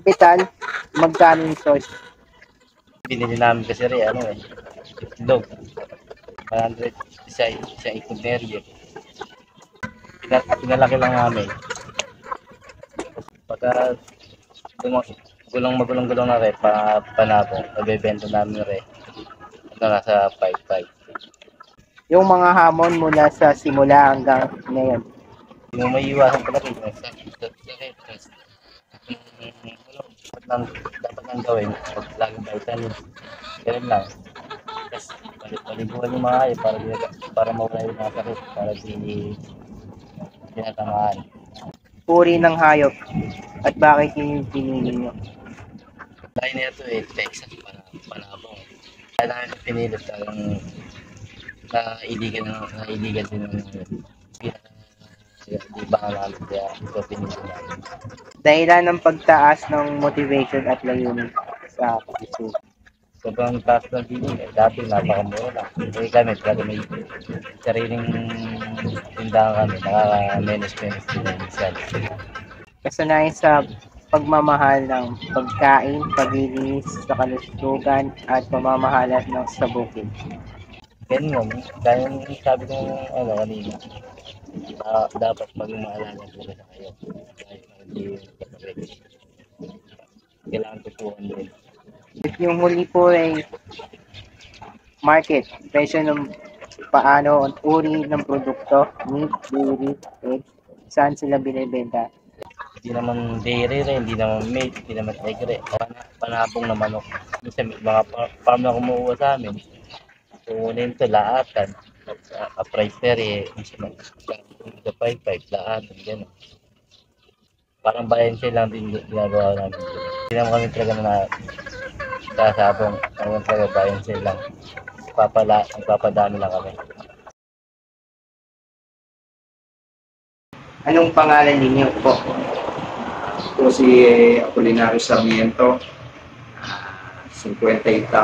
Kapital, magkano yung source? Binili namin kasi rin, itlog. 100 sa itlog merye. Pinalaki lang namin. Pagka magulang-gulong na rin, panabong, nabibenta namin rin. Nasa 5-5. Yung mga hamon mula sa simula hanggang ngayon. Yung may iwasan talaga yung sakit. Dapat nang gawin, laging vitamins. Ganun lang. Tapos, paliguan yung mga ayaw para mawala yung mga sakit, para di tinatamaan. Uri ng hayop at bakit yun yung pinili nyo? Dahil na ito Texas, panabong. Kaya namin pinilit talagang naidigan din ng di ba namin kaya ito pinili namin. Dahilan ng pagtaas ng motivation at layunin sa pagsusunod. Sobrang taas ng bilhin dati napakamura lang. Kami talaga may sariling tindahan kami, nakaka-menos din minsan. Kasanayan sa pagmamahal ng pagkain, paglilinis sa kalusugan at pamamahala ng sa bukid. Ganyan, dahil sabi ko kanina, dapat maging maalala talaga kayo. Dahil hindi kapatid. Kailangan tutuhan din. At yung huli po ay market, presyo ng paano at uri ng produkto, meat, dairy, eggs, saan sila binibenta. Hindi naman dairy rin, hindi naman meat, hindi naman egg rin. Panabong na manok. Minsan may mga farm na kumuha sa amin. Kukunin ito, laatan. Price na rin. Minsan sa 5-5, laatan, gano'n. Parang bayan lang din ginagawa namin. Hindi naman kami talaga na sasabong. Naman talaga bayan lang. Nagpapadami lang kami. Anong pangalan ninyo po? Ito si Apolinario Sarmiento, 52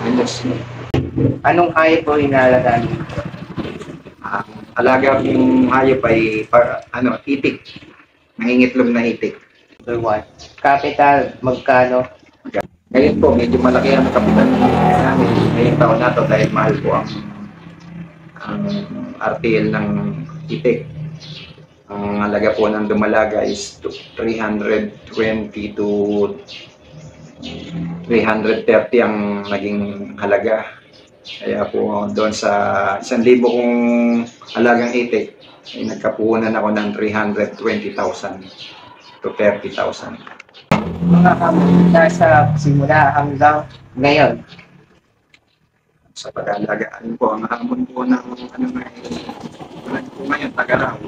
anos. Anong hayop po inalagaan ninyo? Ang alaga kong hayop ay itik. Nangingitlog na itik. Number 1. Capital, magkano? Ngayon po, medyo malaki ang kapital namin ngayong taon na to dahil mahal po ang RTL ng itik. Ang halaga po ng dumalaga is 320 to 330 ang naging halaga. Kaya po doon sa 1,000 kong halagang itik, ay nagkapuhunan ako ng 320,000 to 30,000. Mga hamon sa simula hanggang ngayon. Sa pag-alagaan po, ang hamon po ng ngayon, tagaraw.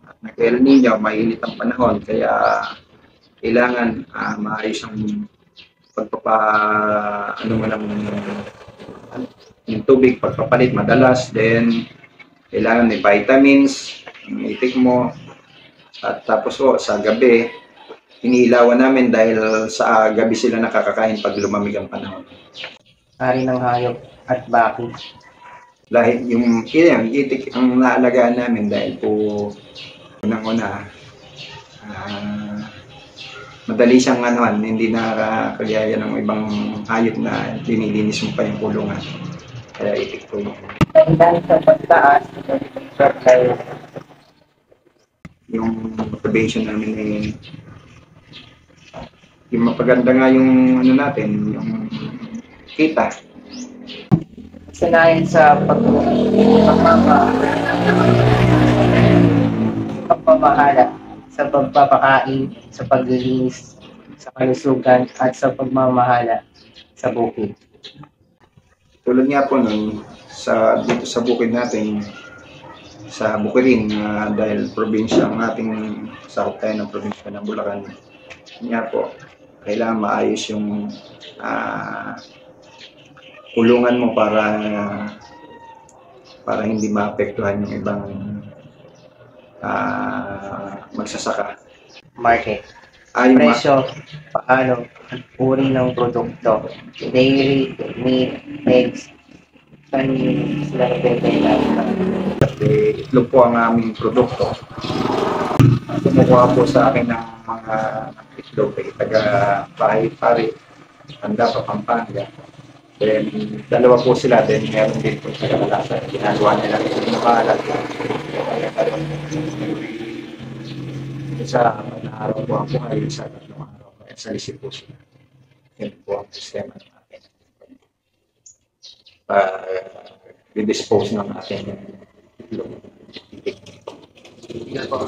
At nag-El Nino, mainit ang panahon, kaya kailangan maayos ang yung tubig, pagpapalit madalas, then kailangan may vitamins, ang itik mo, at tapos sa gabi, iniilawan namin dahil sa gabi sila nakakakain pag lumamig ang panahon. Ari ng hayop at bakit? Dahil yung itik ang naalagaan namin dahil po unang-una, madali siyang hindi nakakagaya ng ibang hayop na linilinis mo pa yung kulungan. Kaya itik po yun. Dahil sa pagtaas, Yung motivation namin ay yung mapaganda nga yung natin, yung kita. kasanayan sa pagmamahala, sa pagpapakain, sa paglilinis, sa kalusugan, at sa pagmamahala sa bukid. Tulad nga po nun, dito sa bukid natin, sa Bukirin, dahil probinsya ang ating sakop tayo ng probinsya ng Bulacan, nga po, kailangan maayos yung kulungan mo para hindi maapektuhan yung ibang magsasaka. Market, Yung presyo, paano, uri ng produkto, dairy, meat, eggs, saan sila nabenta yung itlog po ang aming produkto. kumukuha po sa akin ng mga itlog eh, taga Pari, Tanda pa, Pampanga. Then, dalawa po sila, then meron din po sa Kalasa. Ginagawa nila ito ng makalat. Isa, na araw po ang buhay, isa, tatlong araw. Sa lisip po sila. Yun po ang sistema ng atin. I-dispose ng ating itlog. Tingnan po.